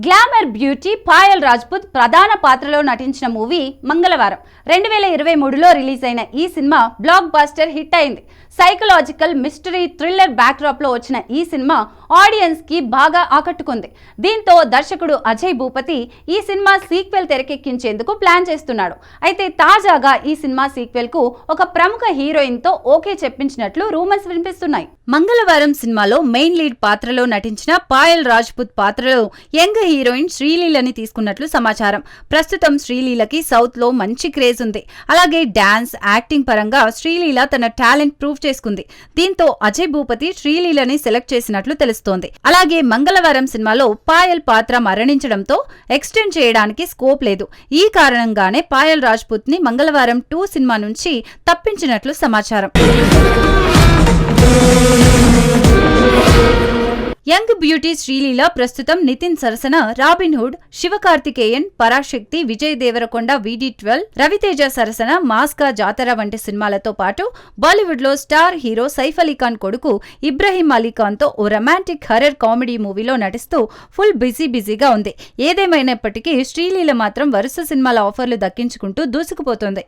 Glamour beauty Payal Rajput ప్రధాన పాత్రలో నటించిన మూవీ మంగళవారం 2023లో రిలీజ్ అయిన ఈ సినిమా బ్లాక్ బస్టర్ హిట్ అయింది. సైకలాజికల్ మిస్టరీ థ్రిల్లర్ బ్యాక్డ్రాప్ లో వచ్చిన ఈ సినిమా ఆడియన్స్ కి బాగా ఆకట్టుకుంది. దీంతో దర్శకుడు అజయ్ భూపతి ఈ సినిమా సీక్వెల్ తెరకెక్కించేందుకు ప్లాన్ చేస్తున్నాడు. అయితే తాజాగా ఈ సినిమా సీక్వెల్ కు ఒక ప్రముఖ హీరోయిన్ తో ఓకే చెప్పించినట్లు రూమర్స్ వినిపిస్తున్నాయి. మంగళవారం సినిమాలో మెయిన్ లీడ్ పాత్రలో నటించిన పాయల్ రాజ్పుత్ పాత్రలో యంగ్ హీరోయిన్ శ్రీలీలని తీసుకున్నట్లు సమాచారం. ప్రస్తుతం శ్రీలీలకి సౌత్ లో మంచి క్రేజ్ ఉంది. అలాగే డాన్స్, యాక్టింగ్ పరంగా శ్రీలీల తన టాలెంట్ ప్రూవ్ చేసుకుంది. దీంతో అజయ్ భూపతి శ్రీలీలని సెలెక్ట్ చేసినట్లు తెలుస్తోంది. అలాగే మంగళవారం సినిమాలో పాయల్ పాత్ర మరణించడంతో ఎక్స్టెండ్ చేయడానికి స్కోప్ లేదు. ఈ కారణంగానే పాయల్ రాజ్పుత్ ని మంగళవారం 2 సినిమా నుంచి తప్పించినట్లు సమాచారం. యంగ్ బ్యూటీ శ్రీలీల ప్రస్తుతం నితిన్ సరసన రాబిన్హుడ్, శివకార్తికేయన్, పరాశక్తి, విజయ్ దేవరకొండ, VD12, రవితేజ సరసన మాస్కా జాతర వంటి సినిమాలతో పాటు బాలీవుడ్ లో స్టార్ హీరో సైఫ్ అలీ ఖాన్ కొడుకు ఇబ్రహీం అలీ ఖాన్ తో ఓ రొమాంటిక్ హర్రర్ కామెడీ మూవీలో నటిస్తూ ఫుల్ బిజీగా ఉంది. ఏదేమైనప్పటికీ శ్రీలీల మాత్రం వరుస సినిమాల ఆఫర్లు దక్కించుకుంటూ దూసుకుపోతోంది.